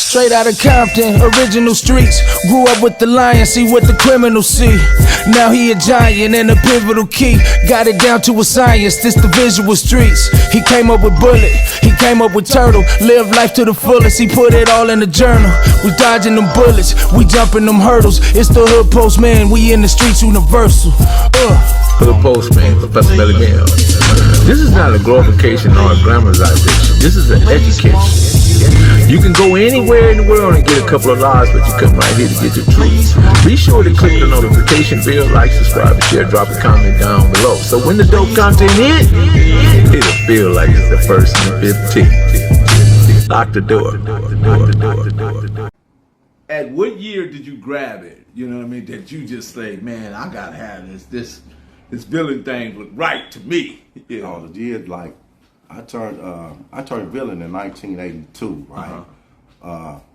Straight out of Compton, original streets. Grew up with the lion, see what the criminals see. Now he a giant and a pivotal key. Got it down to a science, this the visual streets. He came up with bullet, he came up with turtle. Live life to the fullest, he put it all in the journal. We dodging them bullets, we jumping them hurdles. It's the hood postman, we in the streets universal. Hood postman, Professor Belly Bell. This is not a glorification or a glamorization. This is an education. You can go anywhere in the world and get a couple of lives, but you come right here to get the truth. Be sure to click the notification bell, like, subscribe, and share. Drop a comment down below. So when the dope content hit, it'll feel like it's the first and 15th. Lock the door. At what year did you grab it? You know what I mean? That you just say, man, I gotta have this villain thing look right to me. You know? Oh, the year, like, I turned villain in 1982, right?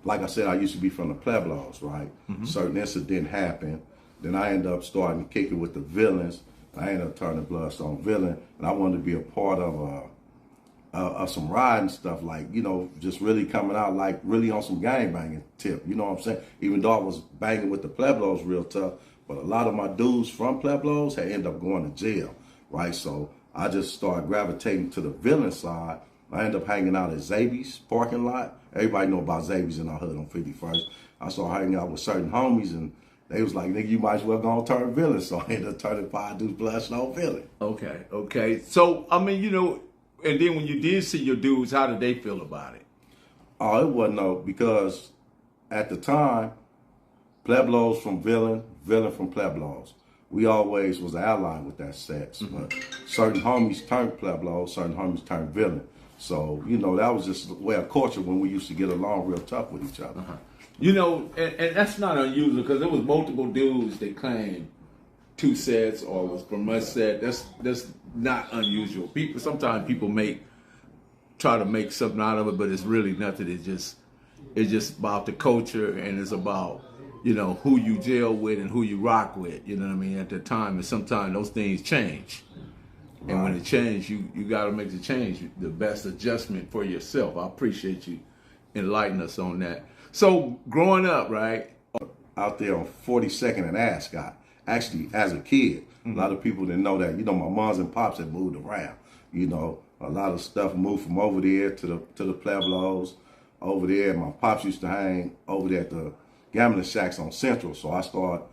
Like I said, I used to be from the Pueblos, right? Certain incident happened. Then I ended up starting kicking with the villains. I ended up turning Bloodstone villain, and I wanted to be a part of some riding stuff, like, you know, just really coming out, like, really on some gang banging tip. You know what I'm saying? Even though I was banging with the Pueblos real tough, but a lot of my dudes from Pueblos had ended up going to jail, right? So I just started gravitating to the villain side. I ended up hanging out at Zaby's parking lot. Everybody know about Zaby's in our hood on 51st. I started hanging out with certain homies, and they was like, nigga, you might as well go and turn villain. So I ended up turning Five Dudes Bloodstone villain. Okay. So, I mean, you know, and then when you did see your dudes, how did they feel about it? Oh, it wasn't no, because at the time, Pueblos from villain from Pueblos. We always was allied with that sex, but certain homies turned Pueblos, certain homies turned villain. So, you know, that was just the way of culture when we used to get along real tough with each other. You know, and that's not unusual, because there was multiple dudes that claimed two sets or was from a set. That's not unusual. Sometimes people try to make something out of it, but it's really nothing. It's just about the culture, and it's about, you know, who you jail with and who you rock with. You know what I mean? At the time, and sometimes those things change. And when it changes, you got to make the change, the best adjustment for yourself. I appreciate you enlightening us on that. So growing up, right? Out there on 42nd and Ascot, actually as a kid, a lot of people didn't know that. You know, my moms and pops had moved around. You know, a lot of stuff moved from over there to the Pueblos, over there. My pops used to hang over there at the gambling shacks on Central, so I started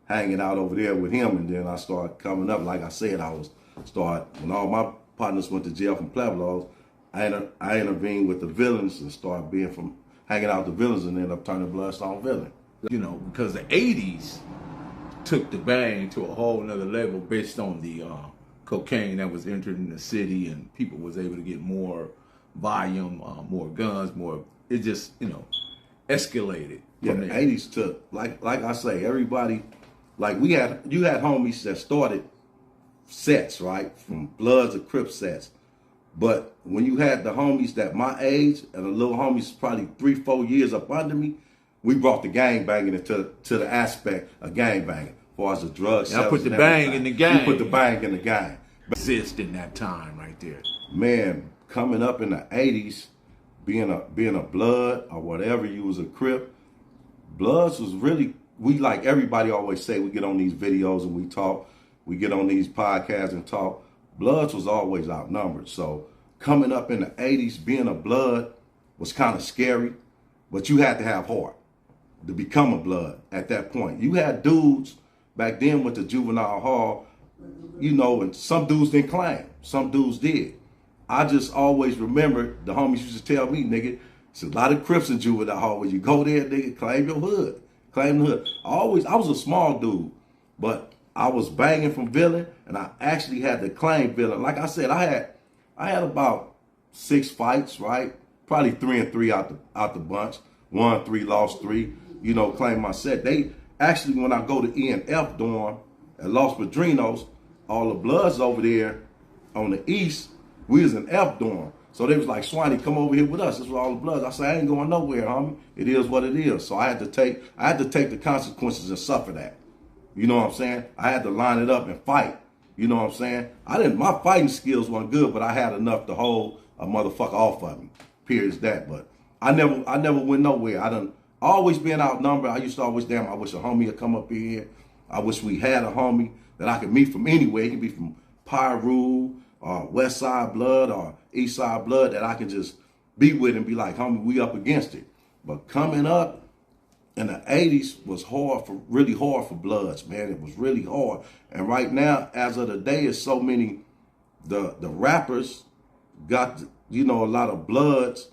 hanging out over there with him, and then I started coming up. Like I said, when all my partners went to jail from Pueblos, I intervened with the villains and started hanging out with the villains, and ended up turning Bloodstone villain. You know, because the 80s took the bang to a whole nother level based on the cocaine that was entering the city, and people was able to get more volume, more guns, it just, you know, escalated. Yeah, the 80s took, like I say, everybody, like you had homies that started sets, right? From Bloods to Crip sets. But when you had the homies that my age, and the little homies probably 3-4 years up under me, we brought the gang banging into the aspect of gang banging. As far as the drugs, I put the bang in the gang. We put the bang in the gang. Exist in that time right there. Man, coming up in the 80s, being a Blood or whatever, you was a Crip, Bloods was really, we, like everybody always say, we get on these videos and we talk, we get on these podcasts and talk. Bloods was always outnumbered. So coming up in the 80s, being a Blood was kind of scary, but you had to have heart to become a Blood at that point. You had dudes back then with the juvenile hall, you know, and some dudes didn't claim, some dudes did. I just always remember the homies used to tell me, nigga, it's a lot of Crips in juvenile hall. When you go there, nigga, claim your hood. Claim the hood. I was a small dude, but I was banging from villain, and I actually had to claim villain. Like I said, I had about 6 fights, right? Probably 3 and 3 out the bunch. Won 3, lost 3. You know, claim my set. They actually, when I go to E and F dorm at Los Padrinos, all the Bloods over there on the east, we was in F dorm. So they was like, Swanny, come over here with us. This was all the Bloods. I said, I ain't going nowhere, homie. It is what it is. So I had to take the consequences and suffer that. You know what I'm saying? I had to line it up and fight. You know what I'm saying? My fighting skills weren't good, but I had enough to hold a motherfucker off of me. Period, that. But I never went nowhere. I done always been outnumbered. I used to always, I wish a homie would come up here. I wish we had a homie that I could meet from anywhere. He could be from Pyru or West Side Blood or East Side Blood, that I could just be with and be like, homie, we up against it. But coming up in the 80s was really hard for Bloods, man. It was really hard. And right now, as of the day, it's so many, the rappers got, a lot of Bloods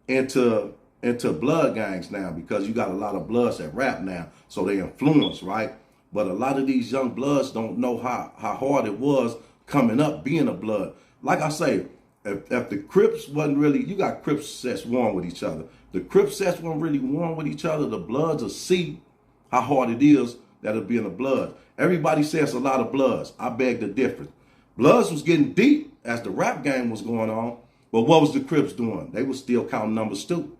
into blood gangs now, because you got a lot of Bloods that rap now, so they influence, right? But a lot of these young Bloods don't know how hard it was coming up being a Blood. Like I say, if the Crips wasn't really, you got Crips sets warm with each other. The Crips sets weren't really warm with each other. The Bloods will see how hard it is that'll be in a Blood. Everybody says a lot of Bloods. I beg the difference. Bloods was getting deep as the rap game was going on, but what was the Crips doing? They was still counting numbers too.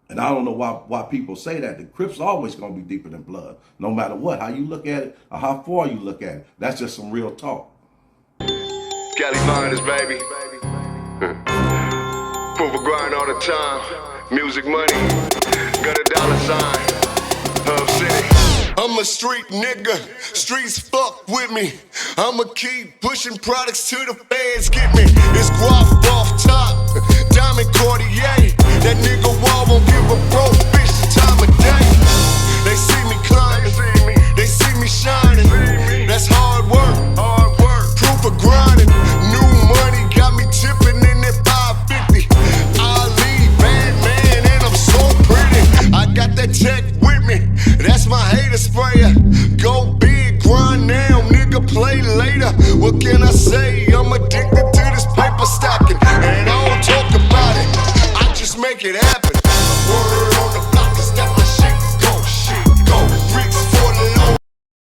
And I don't know why people say that. The Crips always gonna be deeper than Blood, no matter what, how you look at it or how far you look at it. That's just some real talk. Cali Finest, baby. Proof of grind all the time. Music money. Got a dollar sign. Hub City. I'm a street nigga. Streets fuck with me. I'ma keep pushing products till the fans get me. It's guap off top. Diamond Cartier. That nigga Wall won't give a broke